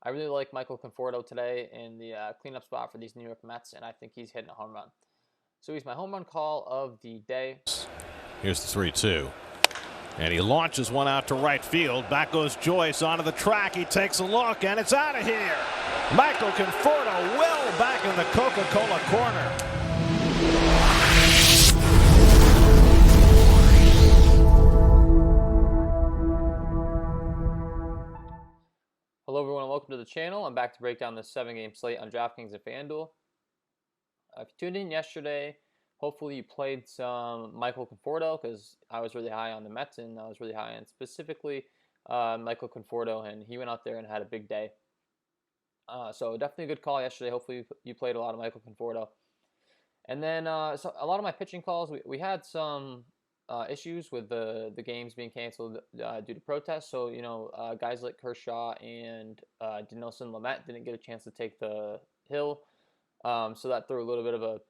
I really like Michael Conforto today in the cleanup spot for these New York Mets, and I think he's hitting a home run. So he's my home run call of the day. Here's the 3-2. And he launches one out to right field. Back goes Joyce onto the track. He takes a look, and it's out of here. Michael Conforto well back in the Coca-Cola corner. Hello everyone and welcome to the channel. I'm back to break down this 7-game slate on DraftKings and FanDuel. If you tuned in yesterday, hopefully you played some Michael Conforto because I was really high on the Mets and I was really high on specifically Michael Conforto, and he went out there and had a big day. So definitely a good call yesterday. Hopefully you played a lot of Michael Conforto. And then so a lot of my pitching calls, we had some issues with the games being canceled due to protests. So, guys like Kershaw and Dinelson Lamet didn't get a chance to take the hill. So that threw a little bit of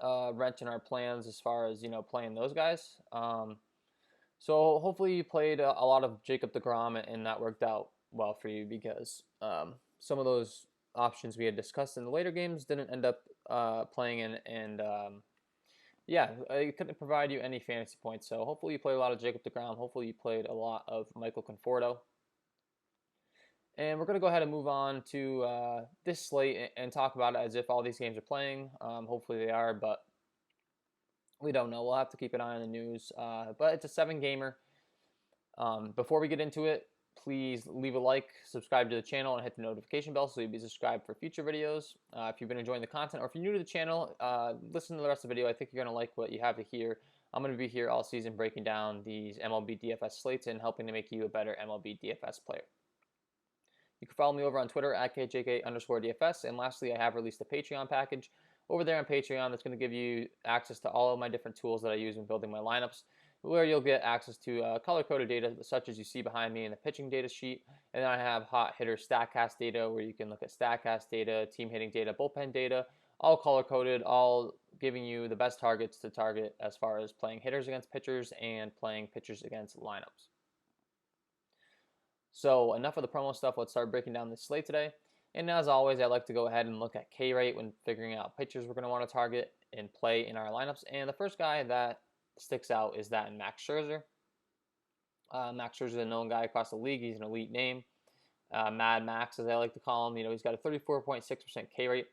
a wrench in our plans as far as, playing those guys. So hopefully you played a lot of Jacob deGrom and that worked out well for you because some of those options we had discussed in the later games didn't end up playing in, and yeah, it couldn't provide you any fantasy points. So hopefully you played a lot of Jacob deGrom. Hopefully you played a lot of Michael Conforto. And we're going to go ahead and move on to this slate and talk about it as if all these games are playing. Hopefully they are, but we don't know. We'll have to keep an eye on the news. But it's a 7-gamer. Before we get into it, please leave a like, subscribe to the channel, and hit the notification bell so you'll be subscribed for future videos. If you've been enjoying the content, or if you're new to the channel, listen to the rest of the video. I think you're going to like what you have to hear. I'm going to be here all season breaking down these MLB DFS slates and helping to make you a better MLB DFS player. You can follow me over on Twitter at KJK_DFS. And lastly, I have released a Patreon package over there on Patreon that's going to give you access to all of my different tools that I use when building my lineups, where you'll get access to color-coded data such as you see behind me in the pitching data sheet. And then I have hot hitter StatCast data where you can look at StatCast data, team hitting data, bullpen data, all color-coded, all giving you the best targets to target as far as playing hitters against pitchers and playing pitchers against lineups. So enough of the promo stuff. Let's start breaking down this slate today. And as always, I like to go ahead and look at K rate when figuring out pitchers we're going to want to target and play in our lineups. And the first guy that sticks out is that in Max Scherzer. Max Scherzer is a known guy across the league. He's an elite name. Mad Max, as I like to call him. He's got a 34.6% K rate.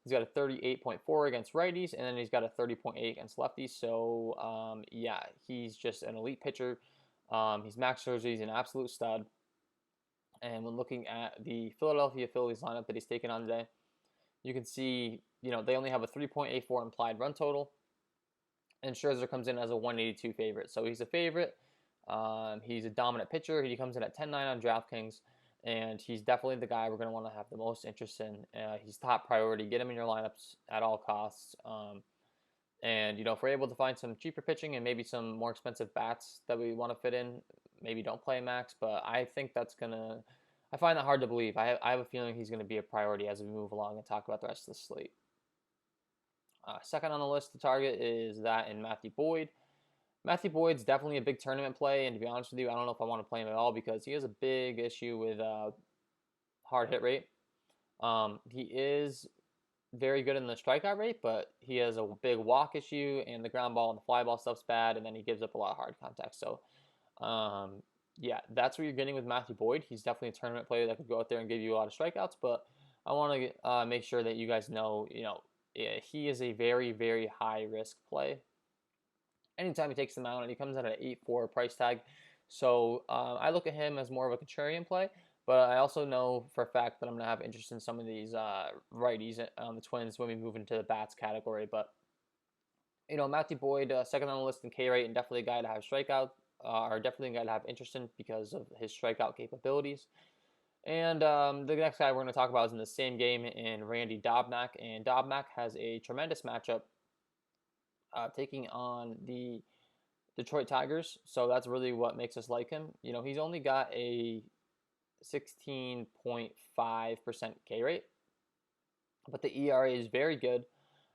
He's got a 38.4 against righties, and then he's got a 30.8 against lefties. So, yeah, he's just an elite pitcher. He's Max Scherzer. He's an absolute stud. And when looking at the Philadelphia Phillies lineup that he's taken on today, you can see, they only have a 3.84 implied run total. And Scherzer comes in as a 182 favorite. So he's a favorite. He's a dominant pitcher. He comes in at 10-9 on DraftKings. And he's definitely the guy we're going to want to have the most interest in. He's top priority. Get him in your lineups at all costs. And, if we're able to find some cheaper pitching and maybe some more expensive bats that we want to fit in, maybe don't play Max. But I think I find that hard to believe. I have a feeling he's going to be a priority as we move along and talk about the rest of the slate. Second on the list to target is that in Matthew Boyd. Matthew Boyd's definitely a big tournament play, and to be honest with you, I don't know if I want to play him at all because he has a big issue with hard hit rate. He is very good in the strikeout rate, but he has a big walk issue, and the ground ball and the fly ball stuff's bad, and then he gives up a lot of hard contact. So, yeah, that's what you're getting with Matthew Boyd. He's definitely a tournament player that could go out there and give you a lot of strikeouts, but I want to make sure that you guys know, he is a very, very high risk play. Anytime he takes the mound, and he comes at an 8.4 price tag. So I look at him as more of a contrarian play, but I also know for a fact that I'm going to have interest in some of these righties on the Twins when we move into the bats category. But, Matthew Boyd, second on the list in K rate, and definitely a guy to have strikeout, or definitely a guy to have interest in because of his strikeout capabilities. And the next guy we're going to talk about is in the same game in Randy Dobneck. And Dobneck has a tremendous matchup taking on the Detroit Tigers. So that's really what makes us like him. He's only got a 16.5% K rate, but the ERA is very good.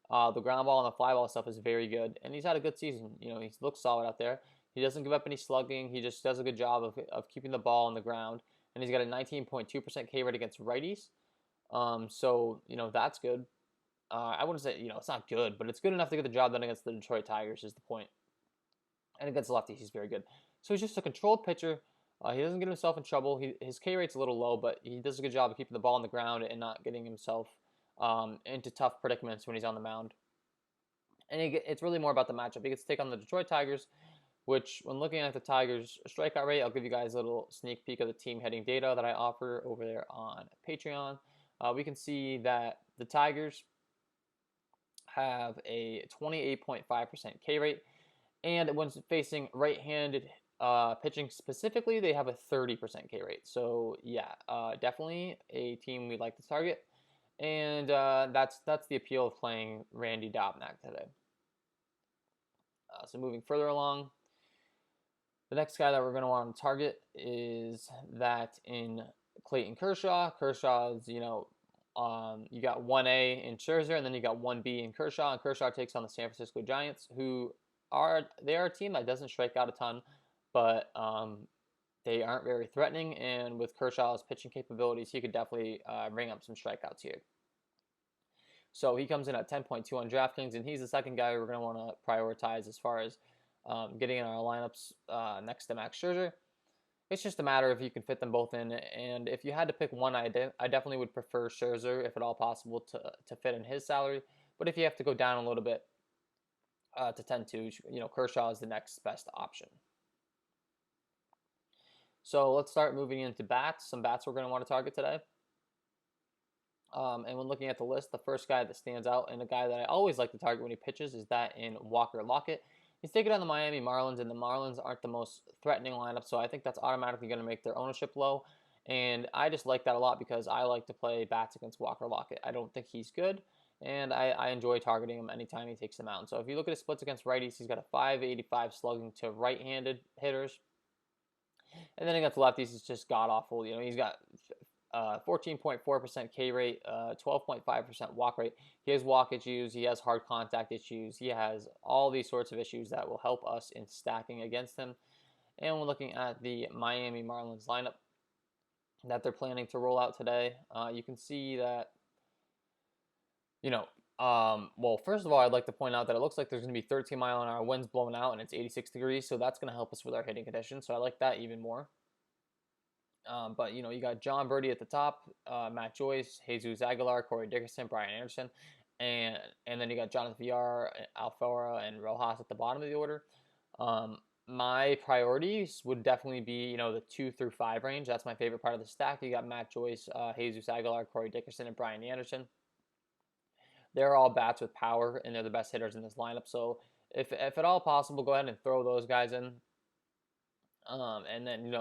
The ground ball and the fly ball stuff is very good, and he's had a good season. He looks solid out there. He doesn't give up any slugging. He just does a good job of keeping the ball on the ground. and he's got a 19.2% K rate against righties. So, that's good. I wouldn't say, it's not good, but it's good enough to get the job done against the Detroit Tigers is the point. And against lefties, he's very good. So he's just a controlled pitcher. He doesn't get himself in trouble. His K rate's a little low, but he does a good job of keeping the ball on the ground and not getting himself into tough predicaments when he's on the mound. And it's really more about the matchup. He gets to take on the Detroit Tigers, which, when looking at the Tigers' strikeout rate, I'll give you guys a little sneak peek of the team heading data that I offer over there on Patreon. We can see that the Tigers have a 28.5% K rate, and when facing right-handed pitching specifically, they have a 30% K rate. So yeah, definitely a team we'd like to target, and that's the appeal of playing Randy Dobneck today. So moving further along, the next guy that we're going to want to target is that in Clayton Kershaw. Kershaw's, you got 1A in Scherzer, and then you got 1B in Kershaw. And Kershaw takes on the San Francisco Giants, who are a team that doesn't strike out a ton, but they aren't very threatening. And with Kershaw's pitching capabilities, he could definitely bring up some strikeouts here. So he comes in at 10.2 on DraftKings, and he's the second guy we're going to want to prioritize as far as getting in our lineups next to Max Scherzer. It's just a matter if you can fit them both in, and if you had to pick one, I definitely would prefer Scherzer, if at all possible, to fit in his salary. But if you have to go down a little bit to 10-2, Kershaw is the next best option. So let's start moving into bats. Some bats we're going to want to target today. And when looking at the list, the first guy that stands out, and a guy that I always like to target when he pitches, is that in Walker Locket. He's taking on the Miami Marlins, and the Marlins aren't the most threatening lineup, so I think that's automatically going to make their ownership low. And I just like that a lot because I like to play bats against Walker Locket. I don't think he's good, and I enjoy targeting him anytime he takes the mound. So if you look at his splits against righties, he's got a 585 slugging to right-handed hitters. And then against lefties, it's just god-awful. He's got 14.4% K rate, 12.5% walk rate. He has walk issues. He has hard contact issues. He has all these sorts of issues that will help us in stacking against him. And when looking at the Miami Marlins lineup that they're planning to roll out today, you can see that, well, first of all, I'd like to point out that it looks like there's going to be 13-mile-an-hour winds blowing out, and it's 86 degrees, so that's going to help us with our hitting conditions. So I like that even more. But, you got John Birdie at the top, Matt Joyce, Jesus Aguilar, Corey Dickerson, Brian Anderson, and then you got Jonathan Villar, Alfaro, and Rojas at the bottom of the order. My priorities would definitely be, the 2 through 5 range. That's my favorite part of the stack. You got Matt Joyce, Jesus Aguilar, Corey Dickerson, and Brian Anderson. They're all bats with power, and they're the best hitters in this lineup. So if at all possible, go ahead and throw those guys in. And then,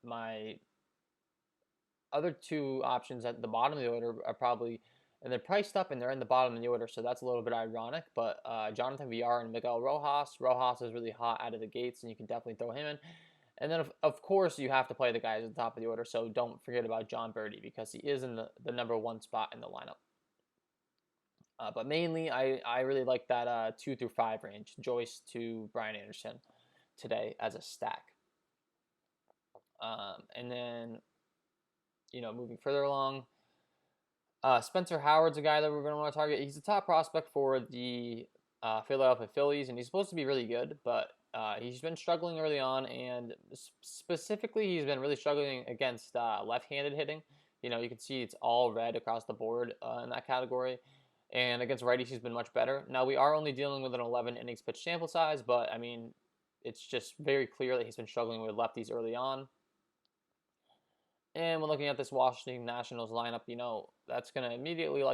my other two options at the bottom of the order are probably, and they're priced up and they're in the bottom of the order, so that's a little bit ironic, but Jonathan Villar and Miguel Rojas. Rojas is really hot out of the gates, and you can definitely throw him in. And then, of course, you have to play the guys at the top of the order, so don't forget about John Birdie, because he is in the number 1 spot in the lineup. But mainly, I really like that 2 through 5 range, Joyce to Brian Anderson today as a stack. And then, moving further along, Spencer Howard's a guy that we're going to want to target. He's the top prospect for the Philadelphia Phillies, and he's supposed to be really good, but he's been struggling early on, and specifically, he's been really struggling against left-handed hitting. You can see it's all red across the board in that category. And against righties, he's been much better. Now, we are only dealing with an 11 innings pitch sample size, but, it's just very clear that he's been struggling with lefties early on. And when looking at this Washington Nationals lineup, that's going to immediately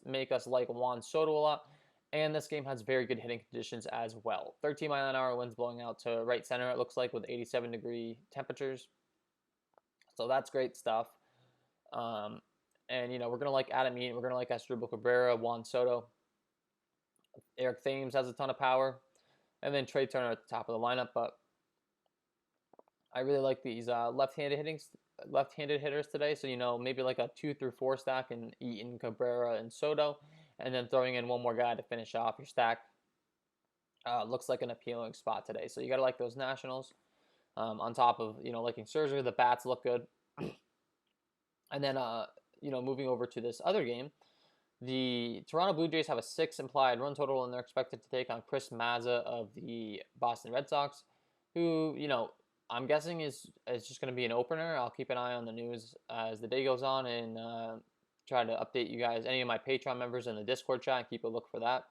make us like Juan Soto a lot. And this game has very good hitting conditions as well. 13-mile-an-hour winds blowing out to right center, it looks like, with 87-degree temperatures. So that's great stuff. And, we're going to like Adam Eaton. We're going to like Asdrubal Cabrera, Juan Soto. Eric Thames has a ton of power. And then Trey Turner at the top of the lineup. But I really like these left-handed hitters today. So, maybe like a 2 through 4 stack in Eaton, Cabrera, and Soto. And then throwing in one more guy to finish off your stack. Looks like an appealing spot today. So you got to like those Nationals. On top of, liking Scherzer, the bats look good. And then, moving over to this other game, the Toronto Blue Jays have a 6 implied run total, and they're expected to take on Chris Mazza of the Boston Red Sox, who, I'm guessing is just going to be an opener. I'll keep an eye on the news as the day goes on and try to update you guys, any of my Patreon members in the Discord chat, and keep a look for that.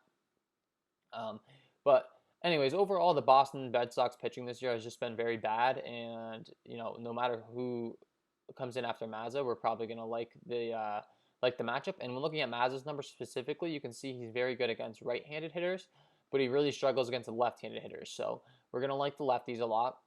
But anyways, overall, the Boston Red Sox pitching this year has just been very bad, and no matter who comes in after Mazza, we're probably going to like the matchup. And when looking at Mazza's numbers specifically, you can see he's very good against right-handed hitters, but he really struggles against the left-handed hitters. So we're going to like the lefties a lot.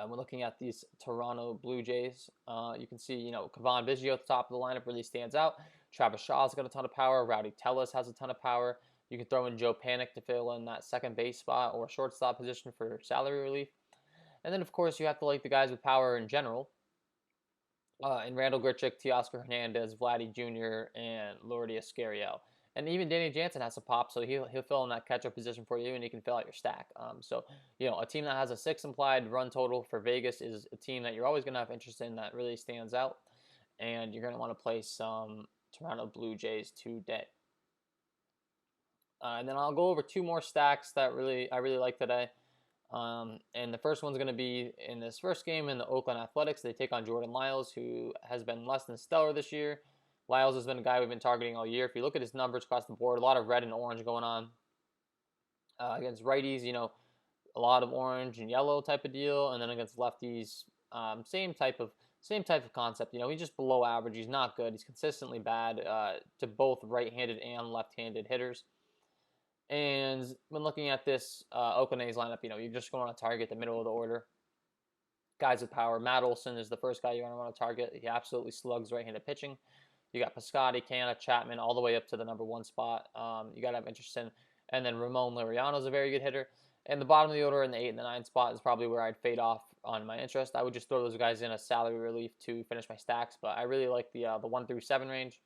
When looking at these Toronto Blue Jays, you can see, Kevon Biggio at the top of the lineup really stands out. Travis Shaw's got a ton of power. Rowdy Tellez has a ton of power. You can throw in Joe Panic to fill in that second base spot or shortstop position for salary relief. And then, of course, you have to like the guys with power in general. And Randall Grichuk, Teoscar Hernandez, Vladdy Jr., and Lourdes Gurriel. And even Danny Jansen has a pop, so he'll fill in that catcher position for you, and he can fill out your stack. So a team that has a 6 implied run total for Vegas is a team that you're always going to have interest in that really stands out, and you're going to want to play some Toronto Blue Jays today. And then I'll go over 2 more stacks that I really like today. And the first one's going to be in this first game in the Oakland Athletics. They take on Jordan Lyles, who has been less than stellar this year. Lyles has been a guy we've been targeting all year. If you look at his numbers across the board, a lot of red and orange going on. Against righties, a lot of orange and yellow type of deal, and then against lefties, same type of concept. He's just below average. He's not good. He's consistently bad to both right-handed and left-handed hitters. And when looking at this Oakland A's lineup, you're just going to target the middle of the order. Guys with power. Matt Olson is the first guy you're going to want to target. He absolutely slugs right-handed pitching. You got Piscotty, Canna, Chapman, all the way up to the number 1 spot. You got to have interest in. And then Ramon Laureano is a very good hitter. And the bottom of the order in the 8 and the 9 spot is probably where I'd fade off on my interest. I would just throw those guys in as salary relief to finish my stacks. But I really like the 1 through 7 range.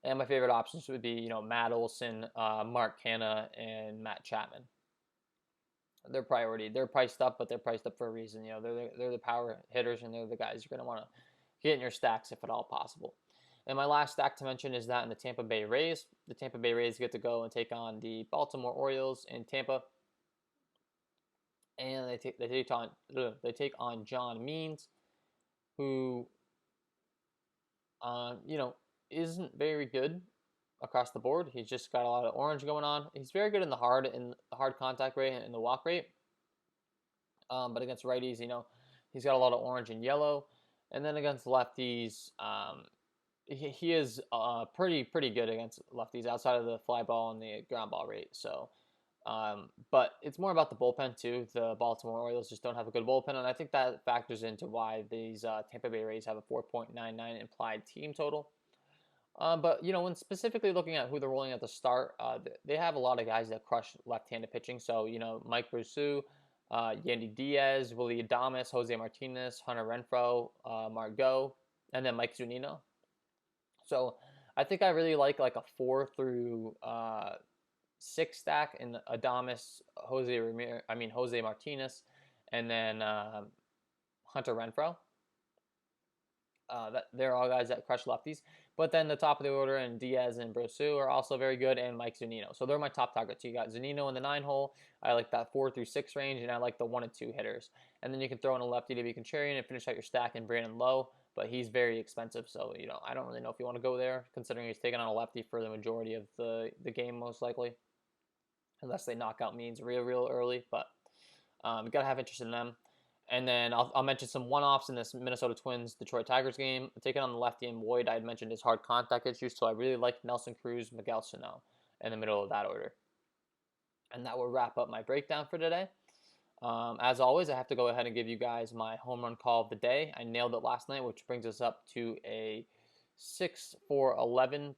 And my favorite options would be, Matt Olson, Mark Canna, and Matt Chapman. They're priority. They're priced up, but they're priced up for a reason. They're the power hitters, and they're the guys you're going to want to get in your stacks if at all possible. And my last stack to mention is that in the Tampa Bay Rays. The Tampa Bay Rays get to go and take on the Baltimore Orioles in Tampa. And they take on John Means, who, isn't very good across the board. He's just got a lot of orange going on. He's very good in the hard contact rate and the walk rate. But against righties, he's got a lot of orange and yellow. And then against lefties, he is pretty good against lefties outside of the fly ball and the ground ball rate. So, but it's more about the bullpen too. The Baltimore Orioles just don't have a good bullpen, and I think that factors into why these Tampa Bay Rays have a 4.99 implied team total. But when specifically looking at who they're rolling at the start, they have a lot of guys that crush left-handed pitching. So Mike Brusu, Yandy Diaz, Willie Adames, Jose Martinez, Hunter Renfroe, Margot, and then Mike Zunino. So I think I really like a 4 through 6 stack in Adames, Jose Martinez, and then Hunter Renfroe. That they're all guys that crush lefties. But then the top of the order and Diaz and Brusu are also very good, and Mike Zunino. So they're my top targets. You got Zunino in the 9 hole. I like that 4 through 6 range, and I like the 1 and 2 hitters. And then you can throw in a lefty to be contrarian and finish out your stack in Brandon Lowe, but he's very expensive. So, I don't really know if you want to go there, considering he's taking on a lefty for the majority of the game, most likely. Unless they knock out Means real early. But you got to have interest in them. And then I'll mention some one-offs in this Minnesota Twins Detroit Tigers game. Taking on the lefty and Boyd, I had mentioned his hard contact issues, so I really like Nelson Cruz, Miguel Sano in the middle of that order. And that will wrap up my breakdown for today. As always, I have to go ahead and give you guys my home run call of the day. I nailed it last night, which brings us up to a 6-for-11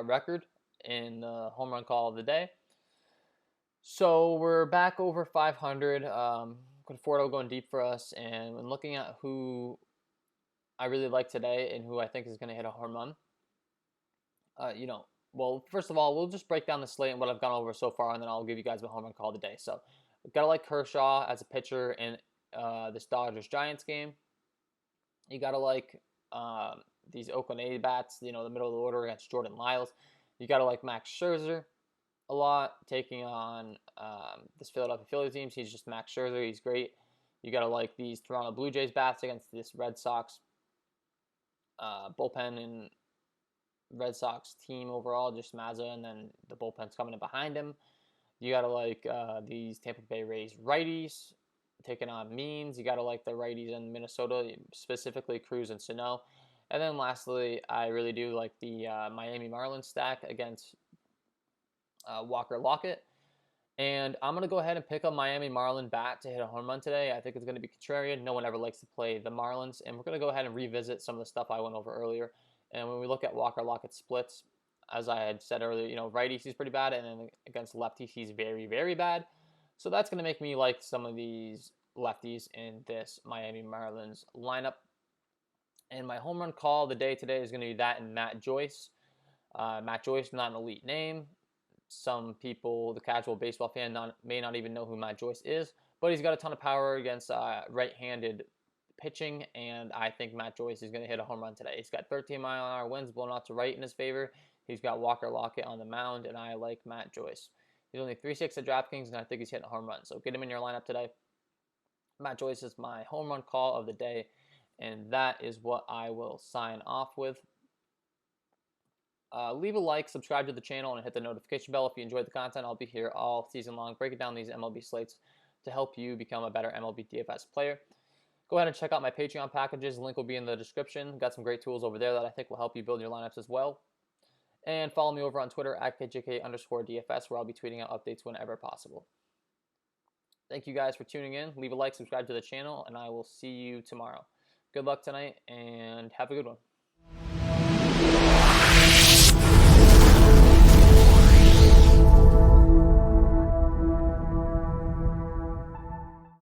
record in the home run call of the day. So we're back over 500. Conforto going deep for us, and when looking at who I really like today and who I think is going to hit a home run, well, first of all, we'll just break down the slate and what I've gone over so far, and then I'll give you guys my home run call of the day. So I've got to like Kershaw as a pitcher in this Dodgers-Giants game. You got to like these Oakland A bats, the middle of the order against Jordan Lyles. You got to like Max Scherzer a lot, taking on this Philadelphia Phillies teams. He's just Max Scherzer. He's great. You got to like these Toronto Blue Jays bats against this Red Sox bullpen and Red Sox team overall, just Mazza, and then the bullpen's coming in behind him. You got to like these Tampa Bay Rays righties taking on Means. You got to like the righties in Minnesota, specifically Cruz and Sano. And then lastly, I really do like the Miami Marlins stack against Walker Locket. And I'm going to go ahead and pick up Miami Marlin bat to hit a home run today. I think it's going to be contrarian. No one ever likes to play the Marlins. And we're going to go ahead and revisit some of the stuff I went over earlier. And when we look at Walker Locket splits, as I had said earlier, righties he's pretty bad. And then against lefties he's very, very bad. So that's going to make me like some of these lefties in this Miami Marlins lineup. And my home run call of the day today is going to be that and Matt Joyce. Matt Joyce, not an elite name. Some people, the casual baseball fan, may not even know who Matt Joyce is, but he's got a ton of power against right-handed pitching, and I think Matt Joyce is going to hit a home run today. He's got 13-mile-an-hour winds blowing out to right in his favor. He's got Walker Locket on the mound, and I like Matt Joyce. He's only 3.6 at DraftKings, and I think he's hitting a home run, so get him in your lineup today. Matt Joyce is my home run call of the day, and that is what I will sign off with. Leave a like, subscribe to the channel, and hit the notification bell if you enjoyed the content. I'll be here all season long breaking down these MLB slates to help you become a better MLB DFS player. Go ahead and check out my Patreon packages. The link will be in the description. Got some great tools over there that I think will help you build your lineups as well. And follow me over on Twitter at KJK_DFS, where I'll be tweeting out updates whenever possible. Thank you guys for tuning in. Leave a like, subscribe to the channel, and I will see you tomorrow. Good luck tonight, and have a good one.